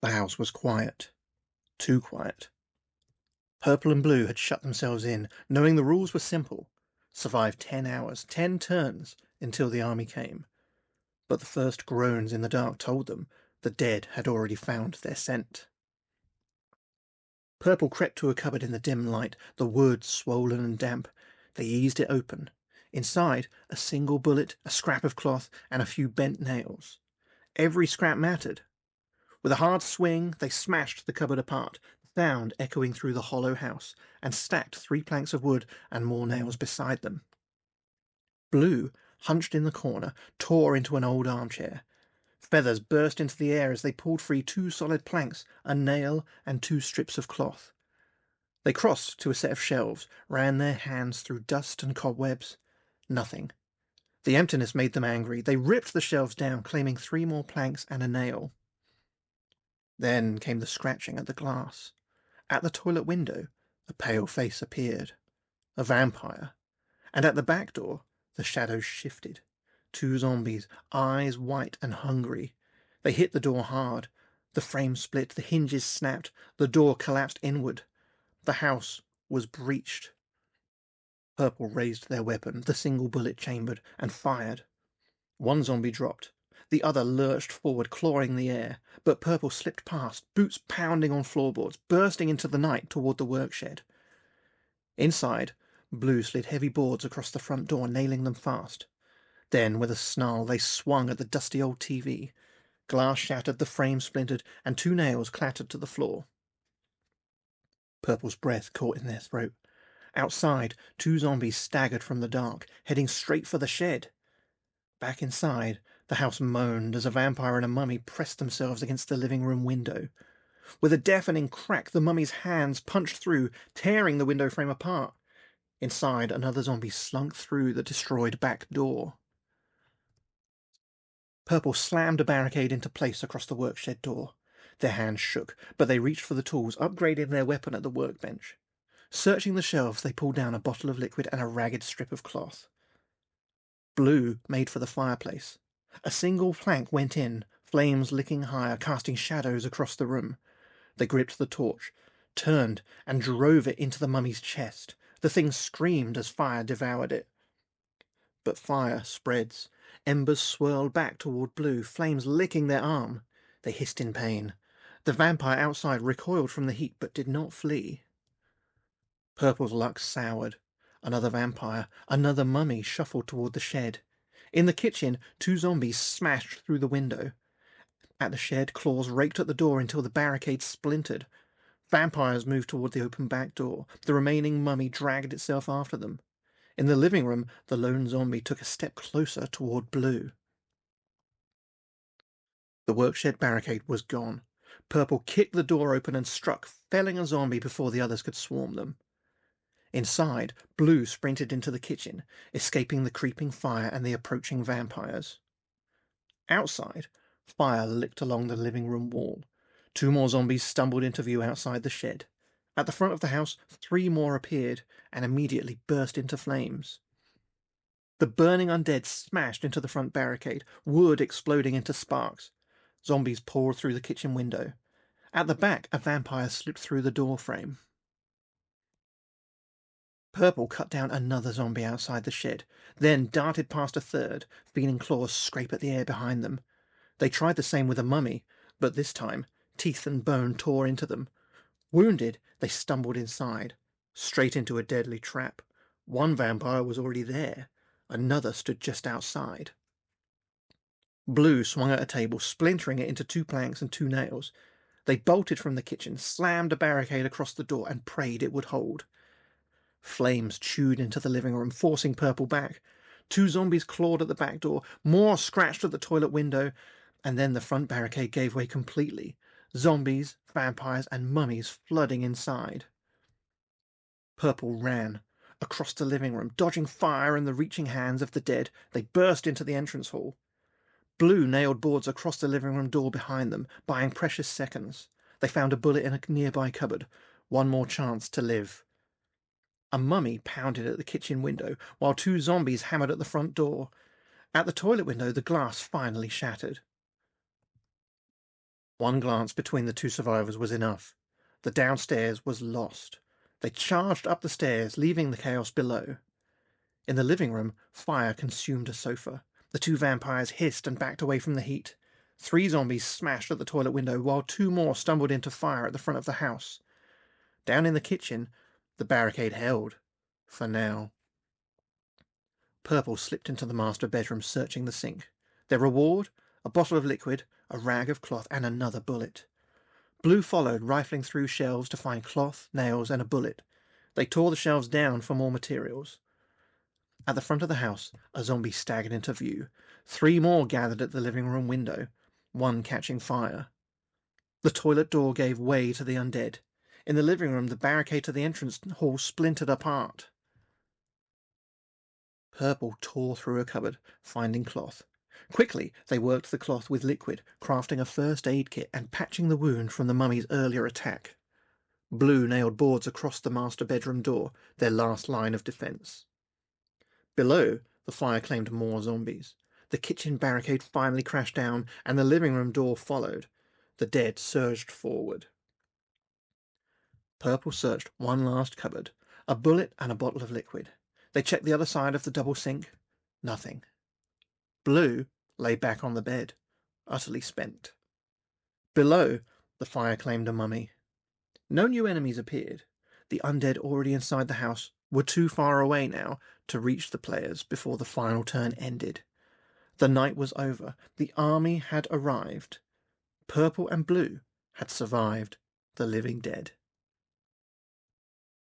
The house was quiet. Too quiet. Purple and Blue had shut themselves in, knowing the rules were simple. Survive 10 hours, 10 turns, until the army came. But the first groans in the dark told them the dead had already found their scent. Purple crept to a cupboard in the dim light, the wood swollen and damp. They eased it open. Inside, a single bullet, a scrap of cloth, and a few bent nails. Every scrap mattered. With a hard swing, they smashed the cupboard apart, the sound echoing through the hollow house, and stacked 3 planks of wood and more nails beside them. Blue, hunched in the corner, tore into an old armchair. Feathers burst into the air as they pulled free 2 solid planks, a nail, and 2 strips of cloth. They crossed to a set of shelves, ran their hands through dust and cobwebs. Nothing. The emptiness made them angry. They ripped the shelves down, claiming 3 more planks and a nail. Then came the scratching at the glass. At the toilet window, a pale face appeared. A vampire. And at the back door, the shadows shifted. 2 zombies, eyes white and hungry. They hit the door hard. The frame split, the hinges snapped, the door collapsed inward. The house was breached. Purple raised their weapon, the single bullet chambered, and fired. 1 zombie dropped. The other lurched forward, clawing the air, but Purple slipped past, boots pounding on floorboards, bursting into the night toward the workshed. Inside, Blue slid heavy boards across the front door, nailing them fast. Then, with a snarl, they swung at the dusty old TV. Glass shattered, the frame splintered, and 2 nails clattered to the floor. Purple's breath caught in their throat. Outside, 2 zombies staggered from the dark, heading straight for the shed. Back inside, the house moaned as a vampire and a mummy pressed themselves against the living room window. With a deafening crack, the mummy's hands punched through, tearing the window frame apart. Inside, another zombie slunk through the destroyed back door. Purple slammed a barricade into place across the workshed door. Their hands shook, but they reached for the tools, upgrading their weapon at the workbench. Searching the shelves, they pulled down a bottle of liquid and a ragged strip of cloth. Blue made for the fireplace. A single plank went in, flames licking higher, casting shadows across the room. They gripped the torch, turned, and drove it into the mummy's chest. The thing screamed as fire devoured it. But fire spreads. Embers swirled back toward Blue, flames licking their arm. They hissed in pain. The vampire outside recoiled from the heat, but did not flee. Purple's luck soured. Another vampire, another mummy shuffled toward the shed. In the kitchen, 2 zombies smashed through the window. At the shed, claws raked at the door until the barricade splintered. Vampires moved toward the open back door. The remaining mummy dragged itself after them. In the living room, the lone zombie took a step closer toward Blue. The workshed barricade was gone. Purple kicked the door open and struck, felling a zombie before the others could swarm them. Inside, Blue sprinted into the kitchen, escaping the creeping fire and the approaching vampires. Outside, fire licked along the living room wall. 2 more zombies stumbled into view outside the shed. At the front of the house, 3 more appeared and immediately burst into flames. The burning undead smashed into the front barricade, wood exploding into sparks. Zombies poured through the kitchen window. At the back, a vampire slipped through the door frame. Purple cut down another zombie outside the shed, then darted past a third, feeling claws scrape at the air behind them. They tried the same with a mummy, but this time, teeth and bone tore into them. Wounded, they stumbled inside, straight into a deadly trap. 1 vampire was already there. Another stood just outside. Blue swung at a table, splintering it into 2 planks and 2 nails. They bolted from the kitchen, slammed a barricade across the door, and prayed it would hold. Flames chewed into the living room, forcing Purple back. 2 zombies clawed at the back door, more scratched at the toilet window, and then the front barricade gave way completely. Zombies, vampires, and mummies flooding inside. Purple ran across the living room, dodging fire and the reaching hands of the dead. They burst into the entrance hall. Blue nailed boards across the living room door behind them, buying precious seconds. They found a bullet in a nearby cupboard. 1 more chance to live. A mummy pounded at the kitchen window, while 2 zombies hammered at the front door. At the toilet window, the glass finally shattered. One glance between the two survivors was enough. The downstairs was lost. They charged up the stairs, leaving the chaos below. In the living room, fire consumed a sofa. The two vampires hissed and backed away from the heat. 3 zombies smashed at the toilet window, while 2 more stumbled into fire at the front of the house. Down in the kitchen, the barricade held. For now. Purple slipped into the master bedroom, searching the sink. Their reward? A bottle of liquid, a rag of cloth, and another bullet. Blue followed, rifling through shelves to find cloth, nails, and a bullet. They tore the shelves down for more materials. At the front of the house, a zombie staggered into view. 3 more gathered at the living room window, one catching fire. The toilet door gave way to the undead. In the living room, the barricade to the entrance hall splintered apart. Purple tore through a cupboard, finding cloth. Quickly, they worked the cloth with liquid, crafting a first aid kit and patching the wound from the mummy's earlier attack. Blue nailed boards across the master bedroom door, their last line of defense. Below, the fire claimed more zombies. The kitchen barricade finally crashed down, and the living room door followed. The dead surged forward. Purple searched one last cupboard, a bullet and a bottle of liquid. They checked the other side of the double sink. Nothing. Blue lay back on the bed, utterly spent. Below, the fire claimed a mummy. No new enemies appeared. The undead already inside the house were too far away now to reach the players before the final turn ended. The night was over. The army had arrived. Purple and Blue had survived the living dead.